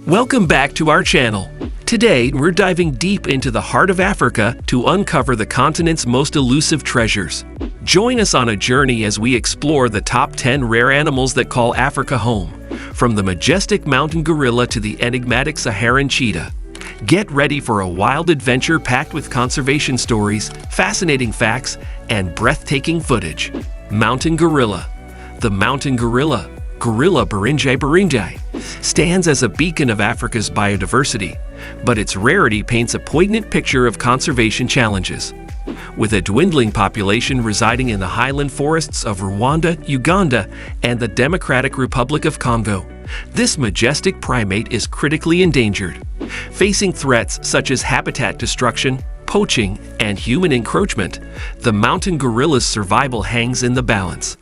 Welcome back to our channel. Today, we're diving deep into the heart of Africa to uncover the continent's most elusive treasures. Join us on a journey as we explore the top 10 rare animals that call Africa home, from the majestic mountain gorilla to the enigmatic Saharan cheetah. Get ready for a wild adventure packed with conservation stories, fascinating facts, and breathtaking footage. Mountain gorilla. The mountain gorilla, Gorilla Burinjai, stands as a beacon of Africa's biodiversity, but its rarity paints a poignant picture of conservation challenges. With a dwindling population residing in the highland forests of Rwanda, Uganda, and the Democratic Republic of Congo, this majestic primate is critically endangered. Facing threats such as habitat destruction, poaching, and human encroachment, the mountain gorilla's survival hangs in the balance.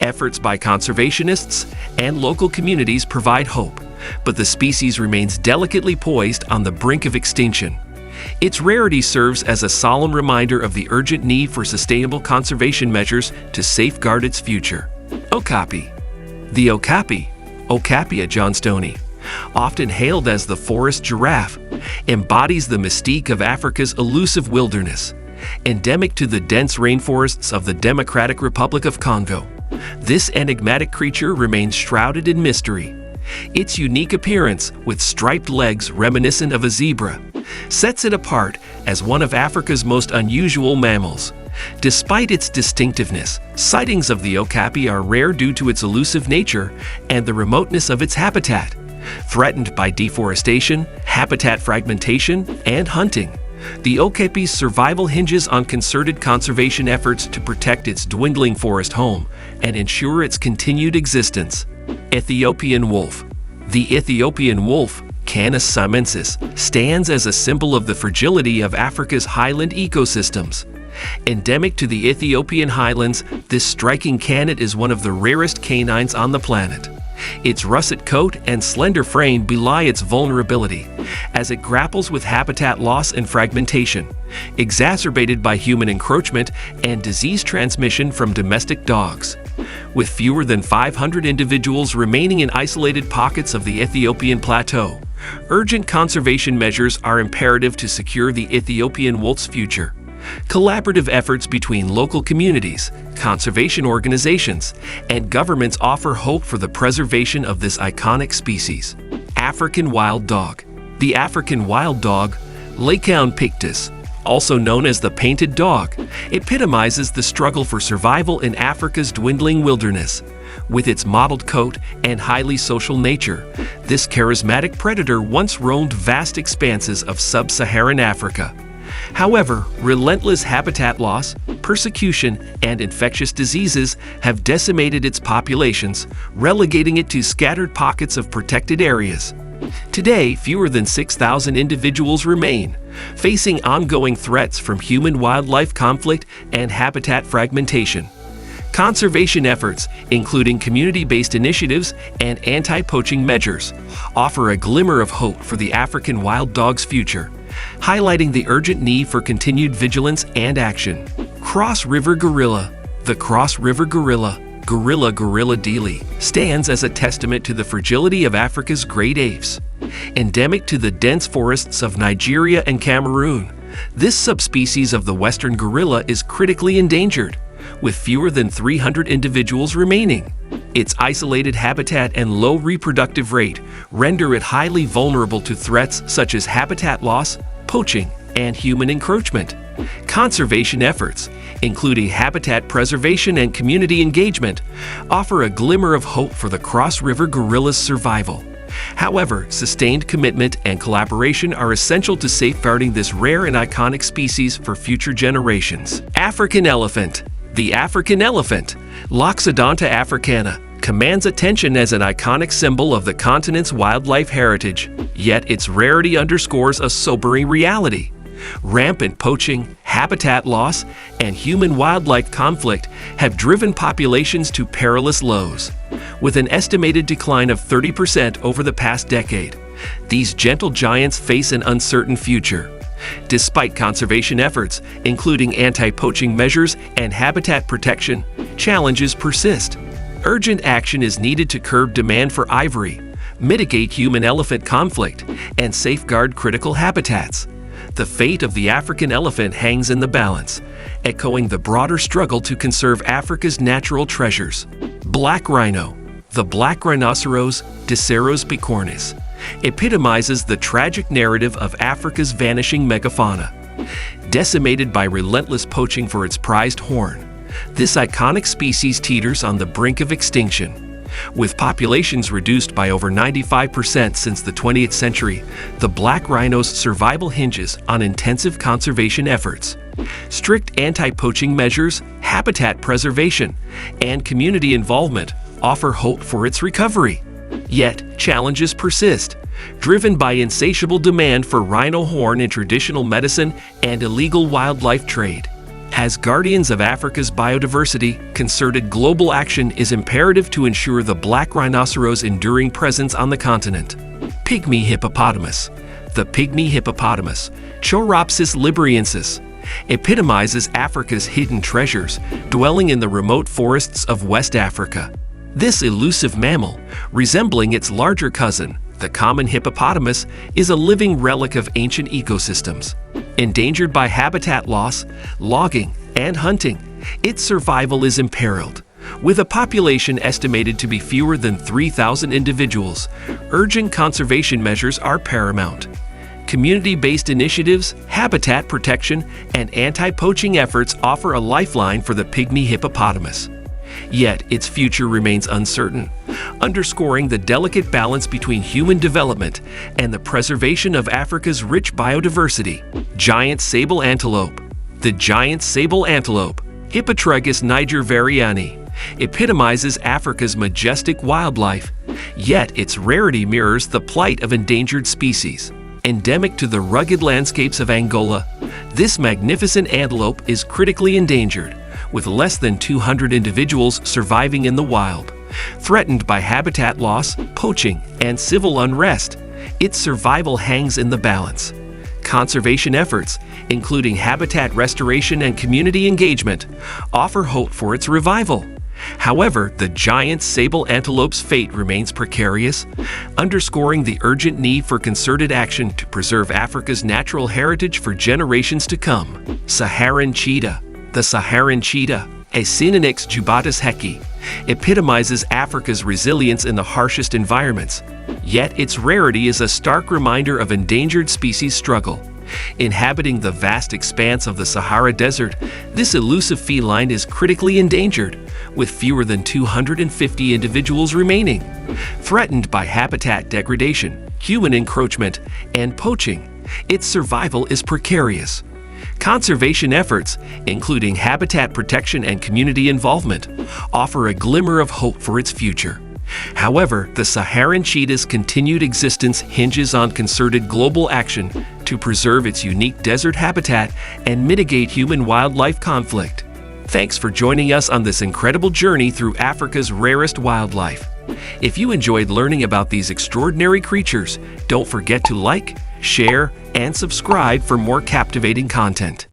Efforts by conservationists and local communities provide hope, but the species remains delicately poised on the brink of extinction. Its rarity serves as a solemn reminder of the urgent need for sustainable conservation measures to safeguard its future. Okapi. The okapi, Okapia johnstoni, often hailed as the forest giraffe, embodies the mystique of Africa's elusive wilderness. Endemic to the dense rainforests of the Democratic Republic of Congo, this enigmatic creature remains shrouded in mystery. Its unique appearance, with striped legs reminiscent of a zebra, sets it apart as one of Africa's most unusual mammals. Despite its distinctiveness, sightings of the okapi are rare due to its elusive nature and the remoteness of its habitat. Threatened by deforestation, habitat fragmentation, and hunting, the okapi's survival hinges on concerted conservation efforts to protect its dwindling forest home and ensure its continued existence. Ethiopian wolf. The Ethiopian wolf, Canis samensis, stands as a symbol of the fragility of Africa's highland ecosystems. Endemic to the Ethiopian highlands, this striking canid is one of the rarest canines on the planet. Its russet coat and slender frame belie its vulnerability as it grapples with habitat loss and fragmentation, exacerbated by human encroachment and disease transmission from domestic dogs. With fewer than 500 individuals remaining in isolated pockets of the Ethiopian plateau, urgent conservation measures are imperative to secure the Ethiopian wolf's future. Collaborative efforts between local communities, conservation organizations, and governments offer hope for the preservation of this iconic species. African wild dog. The African wild dog, Lycaon pictus, also known as the painted dog, epitomizes the struggle for survival in Africa's dwindling wilderness. With its mottled coat and highly social nature, this charismatic predator once roamed vast expanses of sub-Saharan Africa. However, relentless habitat loss, persecution, and infectious diseases have decimated its populations, relegating it to scattered pockets of protected areas. Today, fewer than 6,000 individuals remain, facing ongoing threats from human-wildlife conflict and habitat fragmentation. Conservation efforts, including community-based initiatives and anti-poaching measures, offer a glimmer of hope for the African wild dog's future, highlighting the urgent need for continued vigilance and action. Cross River gorilla. The Cross River gorilla, Gorilla gorilladili, stands as a testament to the fragility of Africa's great apes. Endemic to the dense forests of Nigeria and Cameroon, this subspecies of the western gorilla is critically endangered, with fewer than 300 individuals remaining. Its isolated habitat and low reproductive rate render it highly vulnerable to threats such as habitat loss, poaching, and human encroachment. Conservation efforts, including habitat preservation and community engagement, offer a glimmer of hope for the Cross River gorilla's survival. However, sustained commitment and collaboration are essential to safeguarding this rare and iconic species for future generations. African elephant. The African elephant, Loxodonta africana, commands attention as an iconic symbol of the continent's wildlife heritage, yet its rarity underscores a sobering reality. Rampant poaching, habitat loss, and human-wildlife conflict have driven populations to perilous lows. With an estimated decline of 30% over the past decade, these gentle giants face an uncertain future. Despite conservation efforts, including anti-poaching measures and habitat protection, challenges persist. Urgent action is needed to curb demand for ivory, mitigate human-elephant conflict, and safeguard critical habitats. The fate of the African elephant hangs in the balance, echoing the broader struggle to conserve Africa's natural treasures. Black rhino. The black rhinoceros, Diceros bicornis, epitomizes the tragic narrative of Africa's vanishing megafauna. Decimated by relentless poaching for its prized horn, this iconic species teeters on the brink of extinction. With populations reduced by over 95% since the 20th century, the black rhino's survival hinges on intensive conservation efforts. Strict anti-poaching measures, habitat preservation, and community involvement offer hope for its recovery. Yet, challenges persist, driven by insatiable demand for rhino horn in traditional medicine and illegal wildlife trade. As guardians of Africa's biodiversity, concerted global action is imperative to ensure the black rhinoceros' enduring presence on the continent. Pygmy hippopotamus. The pygmy hippopotamus, Choropsis liberiensis, epitomizes Africa's hidden treasures, dwelling in the remote forests of West Africa. This elusive mammal, resembling its larger cousin, the common hippopotamus, is a living relic of ancient ecosystems. Endangered by habitat loss, logging, and hunting, its survival is imperiled. With a population estimated to be fewer than 3,000 individuals, urgent conservation measures are paramount. Community-based initiatives, habitat protection, and anti-poaching efforts offer a lifeline for the pygmy hippopotamus. Yet, its future remains uncertain, underscoring the delicate balance between human development and the preservation of Africa's rich biodiversity. Giant sable antelope. The giant sable antelope, Hippotragus nigerveriani, epitomizes Africa's majestic wildlife, yet its rarity mirrors the plight of endangered species. Endemic to the rugged landscapes of Angola, this magnificent antelope is critically endangered, with less than 200 individuals surviving in the wild. Threatened by habitat loss, poaching, and civil unrest, its survival hangs in the balance. Conservation efforts, including habitat restoration and community engagement, offer hope for its revival. However, the giant sable antelope's fate remains precarious, underscoring the urgent need for concerted action to preserve Africa's natural heritage for generations to come. Saharan cheetah. The Saharan cheetah, Acinonyx jubatus hecki, epitomizes Africa's resilience in the harshest environments. Yet its rarity is a stark reminder of endangered species struggle. Inhabiting the vast expanse of the Sahara Desert, this elusive feline is critically endangered, with fewer than 250 individuals remaining. Threatened by habitat degradation, human encroachment, and poaching, its survival is precarious. Conservation efforts, including habitat protection and community involvement, offer a glimmer of hope for its future. However, the Saharan cheetah's continued existence hinges on concerted global action to preserve its unique desert habitat and mitigate human-wildlife conflict. Thanks for joining us on this incredible journey through Africa's rarest wildlife. If you enjoyed learning about these extraordinary creatures, don't forget to like, share, and subscribe for more captivating content.